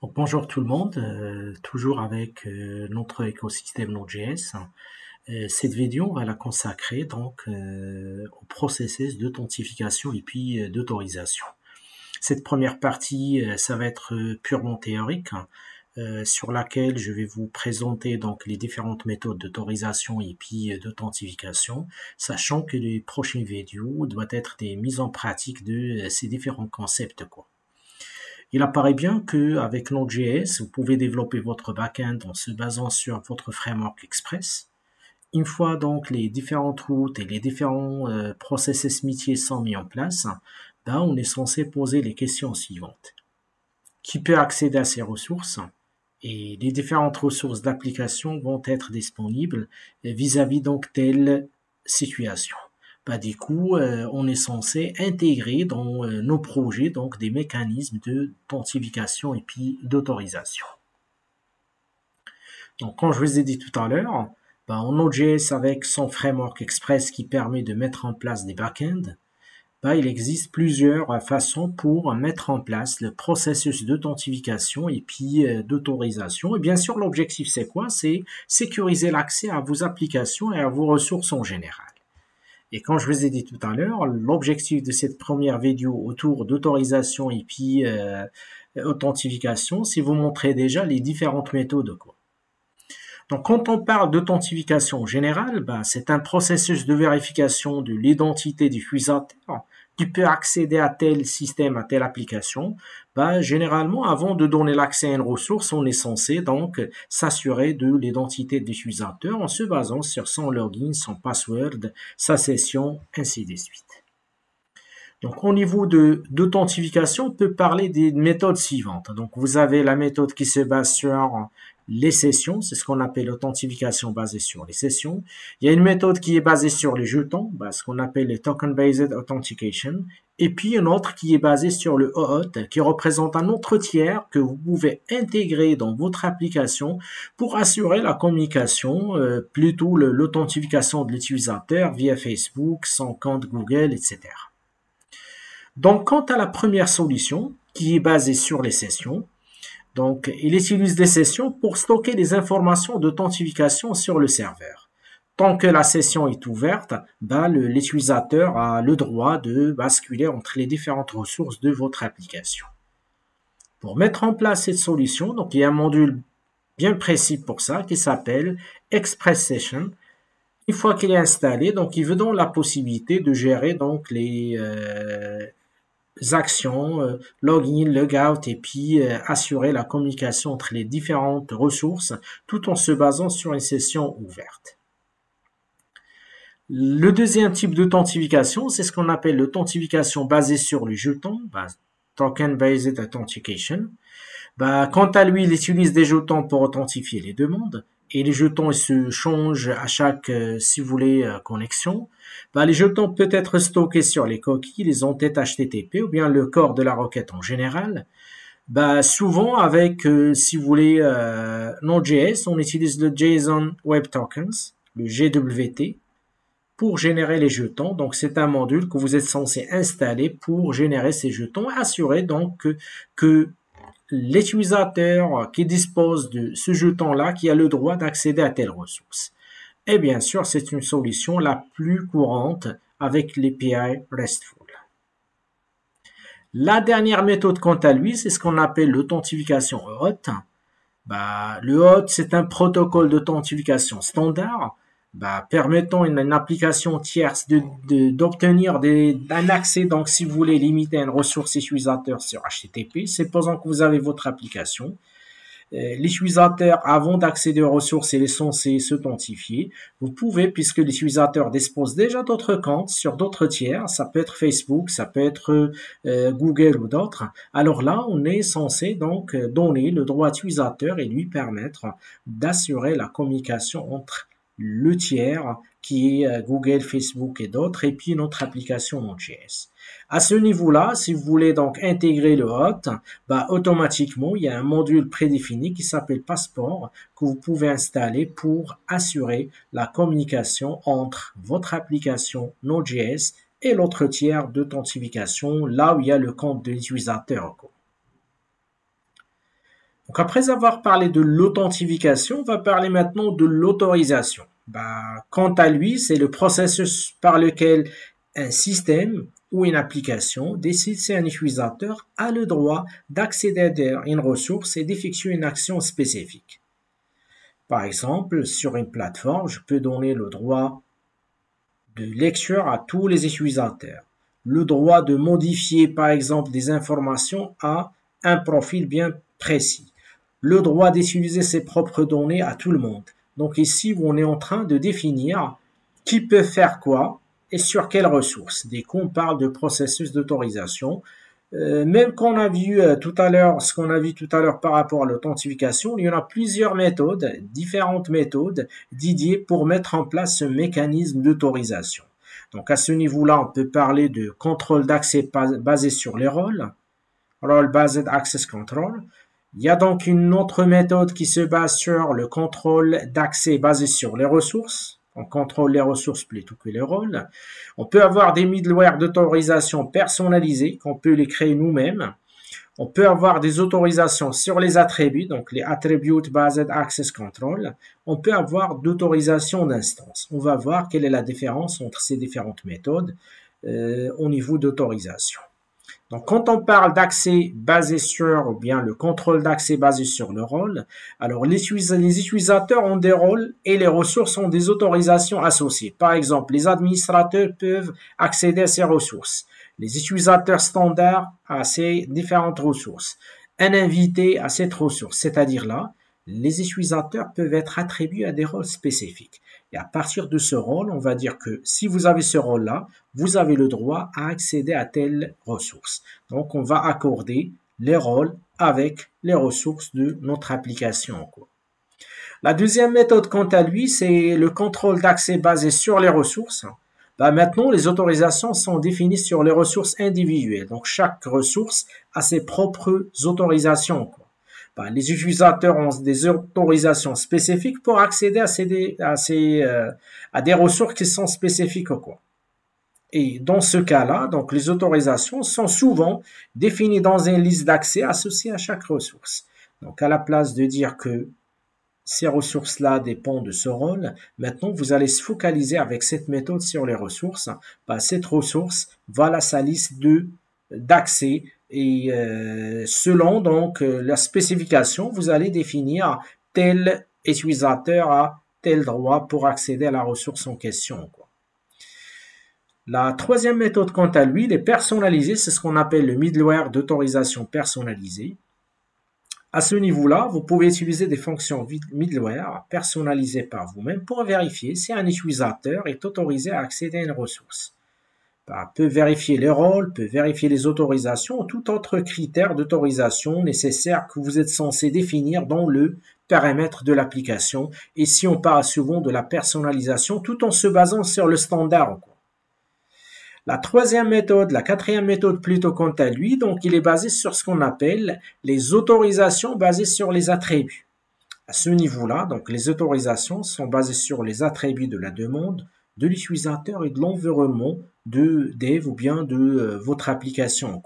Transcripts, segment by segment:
Donc, bonjour tout le monde, toujours avec notre écosystème Node.js. Cette vidéo, on va la consacrer au processus d'authentification et puis d'autorisation. Cette première partie, ça va être purement théorique, sur laquelle je vais vous présenter donc les différentes méthodes d'autorisation et puis d'authentification, sachant que les prochaines vidéos doivent être des mises en pratique de ces différents concepts, quoi. Il apparaît bien qu'avec Node.js, vous pouvez développer votre backend en se basant sur votre framework Express. Une fois donc les différentes routes et les différents processus métiers sont mis en place, on est censé poser les questions suivantes. Qui peut accéder à ces ressources? Et les différentes ressources d'application vont être disponibles vis-à-vis donc telle situation. Du coup, on est censé intégrer dans nos projets donc des mécanismes d'authentification et puis d'autorisation. Donc, comme je vous ai dit tout à l'heure, en Node.js avec son framework Express qui permet de mettre en place des backends, il existe plusieurs façons pour mettre en place le processus d'authentification et puis d'autorisation. Et bien sûr, l'objectif c'est quoi? C'est sécuriser l'accès à vos applications et à vos ressources en général. Et comme je vous ai dit tout à l'heure, l'objectif de cette première vidéo autour d'autorisation et puis authentification, c'est vous montrer déjà les différentes méthodes, quoi. Donc, quand on parle d'authentification générale, c'est un processus de vérification de l'identité du utilisateur qui peut accéder à tel système, à telle application. Généralement, avant de donner l'accès à une ressource, on est censé donc s'assurer de l'identité de l'utilisateur en se basant sur son login, son password, sa session, ainsi de suite. Donc, au niveau d'authentification, on peut parler des méthodes suivantes. Donc, vous avez la méthode qui se base sur les sessions, c'est ce qu'on appelle l'authentification basée sur les sessions. Il y a une méthode qui est basée sur les jetons, ce qu'on appelle le token-based authentication. Et puis une autre qui est basée sur le OAuth, qui représente un autre tiers que vous pouvez intégrer dans votre application pour assurer la communication, plutôt l'authentification de l'utilisateur via Facebook, son compte Google, etc. Donc, quant à la première solution, qui est basée sur les sessions, donc, il utilise des sessions pour stocker des informations d'authentification sur le serveur. Tant que la session est ouverte, l'utilisateur a le droit de basculer entre les différentes ressources de votre application. Pour mettre en place cette solution, donc il y a un module bien précis pour ça qui s'appelle Express Session. Une fois qu'il est installé, donc il vous donne la possibilité de gérer donc les actions, login, logout et puis assurer la communication entre les différentes ressources tout en se basant sur une session ouverte. Le deuxième type d'authentification, c'est ce qu'on appelle l'authentification basée sur les jetons, Token Based Authentication. Quant à lui, il utilise des jetons pour authentifier les demandes et les jetons ils se changent à chaque, si vous voulez, connexion. Les jetons peuvent être stockés sur les coquilles, les entêtes HTTP ou bien le corps de la requête en général. Souvent avec, si vous voulez, Node.js, on utilise le JSON Web Tokens, le GWT, pour générer les jetons. Donc, c'est un module que vous êtes censé installer pour générer ces jetons et assurer donc que l'utilisateur qui dispose de ce jeton-là qui a le droit d'accéder à telle ressource. Et bien sûr, c'est une solution la plus courante avec l'API RESTful. La dernière méthode, quant à lui, c'est ce qu'on appelle l'authentification OAuth. Le OAuth, c'est un protocole d'authentification standard permettant à une application tierce d'obtenir un accès, donc si vous voulez limiter une ressource utilisateur sur HTTP, supposons que vous avez votre application. L'utilisateur, avant d'accéder aux ressources, il est censé s'authentifier. Vous pouvez, puisque l'utilisateur dispose déjà d'autres comptes sur d'autres tiers, ça peut être Facebook, ça peut être Google ou d'autres. Alors là, on est censé donc donner le droit utilisateur et lui permettre d'assurer la communication entre le tiers qui est Google, Facebook et d'autres, et puis notre application Node.js. À ce niveau-là, si vous voulez donc intégrer le OAuth, automatiquement, il y a un module prédéfini qui s'appelle Passport que vous pouvez installer pour assurer la communication entre votre application Node.js et l'autre tiers d'authentification, là où il y a le compte de l'utilisateur. Donc après avoir parlé de l'authentification, on va parler maintenant de l'autorisation. Quant à lui, c'est le processus par lequel un système ou une application décide si un utilisateur a le droit d'accéder à une ressource et d'effectuer une action spécifique. Par exemple, sur une plateforme, je peux donner le droit de lecture à tous les utilisateurs, le droit de modifier par exemple des informations à un profil bien précis, le droit d'utiliser ses propres données à tout le monde. Donc ici, on est en train de définir qui peut faire quoi et sur quelles ressources. Dès qu'on parle de processus d'autorisation, même qu'on a vu tout à l'heure, ce qu'on a vu tout à l'heure par rapport à l'authentification, il y en a plusieurs méthodes, différentes méthodes dédiées pour mettre en place ce mécanisme d'autorisation. Donc à ce niveau-là, on peut parler de contrôle d'accès basé sur les rôles, Role-Based Access Control. Il y a donc une autre méthode qui se base sur le contrôle d'accès basé sur les ressources. On contrôle les ressources plutôt que les rôles. On peut avoir des middleware d'autorisation personnalisés, qu'on peut les créer nous-mêmes. On peut avoir des autorisations sur les attributs, donc les Attribute Based Access Control. On peut avoir d'autorisation d'instance. On va voir quelle est la différence entre ces différentes méthodes au niveau d'autorisation. Donc, quand on parle d'accès basé sur, ou bien le contrôle d'accès basé sur le rôle, alors les utilisateurs ont des rôles et les ressources ont des autorisations associées. Par exemple, les administrateurs peuvent accéder à ces ressources. Les utilisateurs standards à ces différentes ressources. Un invité à cette ressource, c'est-à-dire là, les utilisateurs peuvent être attribués à des rôles spécifiques. Et à partir de ce rôle, on va dire que si vous avez ce rôle-là, vous avez le droit à accéder à telle ressource. Donc, on va accorder les rôles avec les ressources de notre application. La deuxième méthode, quant à lui, c'est le contrôle d'accès basé sur les ressources. Maintenant, les autorisations sont définies sur les ressources individuelles. Donc, chaque ressource a ses propres autorisations. Les utilisateurs ont des autorisations spécifiques pour accéder à des ressources qui sont spécifiques. Et dans ce cas-là, donc les autorisations sont souvent définies dans une liste d'accès associée à chaque ressource. Donc, à la place de dire que ces ressources-là dépendent de ce rôle, maintenant, vous allez se focaliser avec cette méthode sur les ressources. Cette ressource, voilà sa liste d'accès. Et selon donc la spécification, vous allez définir tel utilisateur a tel droit pour accéder à la ressource en question. La troisième méthode, quant à lui, est personnalisée. C'est ce qu'on appelle le middleware d'autorisation personnalisée. À ce niveau-là, vous pouvez utiliser des fonctions middleware personnalisées par vous-même pour vérifier si un utilisateur est autorisé à accéder à une ressource. Peut vérifier les rôles, peut vérifier les autorisations ou tout autre critère d'autorisation nécessaire que vous êtes censé définir dans le périmètre de l'application. Et si on parle souvent de la personnalisation tout en se basant sur le standard. La troisième méthode, la quatrième méthode plutôt quant à lui, donc il est basé sur ce qu'on appelle les autorisations basées sur les attributs. À ce niveau-là, donc les autorisations sont basées sur les attributs de la demande, de l'utilisateur et de l'environnement de dev ou bien de votre application.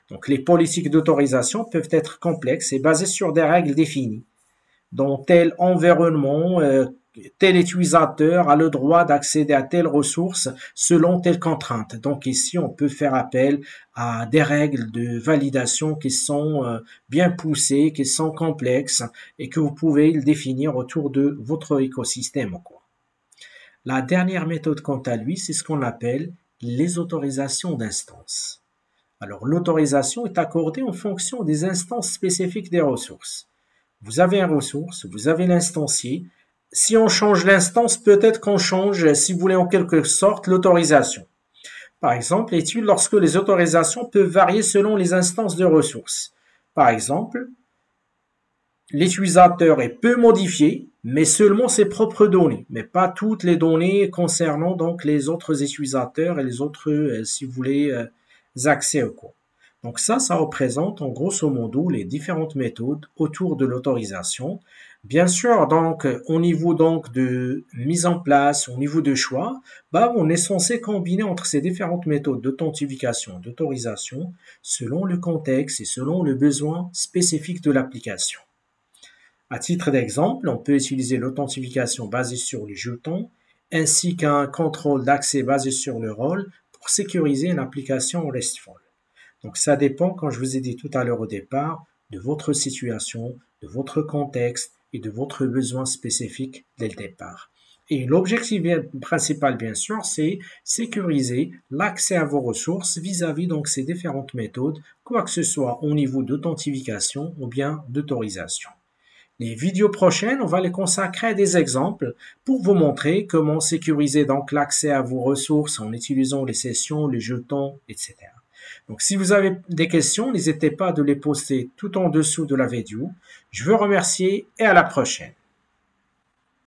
Donc les politiques d'autorisation peuvent être complexes et basées sur des règles définies. Dans tel environnement, tel utilisateur a le droit d'accéder à telle ressource selon telle contrainte. Donc ici, on peut faire appel à des règles de validation qui sont bien poussées, qui sont complexes et que vous pouvez le définir autour de votre écosystème. La dernière méthode, quant à lui, c'est ce qu'on appelle les autorisations d'instances. Alors, l'autorisation est accordée en fonction des instances spécifiques des ressources. Vous avez une ressource, vous avez l'instancier. Si on change l'instance, peut-être qu'on change, si vous voulez, en quelque sorte, l'autorisation. Par exemple, étude lorsque les autorisations peuvent varier selon les instances de ressources. Par exemple, l'utilisateur peut modifier, mais seulement ses propres données, mais pas toutes les données concernant donc les autres utilisateurs et les autres, si vous voulez, accès au cours. Donc ça représente en grosso modo les différentes méthodes autour de l'autorisation. Bien sûr, donc au niveau donc de mise en place, au niveau de choix, on est censé combiner entre ces différentes méthodes d'authentification, d'autorisation, selon le contexte et selon le besoin spécifique de l'application. À titre d'exemple, on peut utiliser l'authentification basée sur les jetons ainsi qu'un contrôle d'accès basé sur le rôle pour sécuriser une application RESTful. Donc ça dépend, comme je vous ai dit tout à l'heure au départ, de votre situation, de votre contexte et de votre besoin spécifique dès le départ. Et l'objectif principal, bien sûr, c'est sécuriser l'accès à vos ressources vis-à-vis donc ces différentes méthodes, quoi que ce soit au niveau d'authentification ou bien d'autorisation. Les vidéos prochaines, on va les consacrer à des exemples pour vous montrer comment sécuriser donc l'accès à vos ressources en utilisant les sessions, les jetons, etc. Donc, si vous avez des questions, n'hésitez pas à les poster tout en dessous de la vidéo. Je vous remercie et à la prochaine.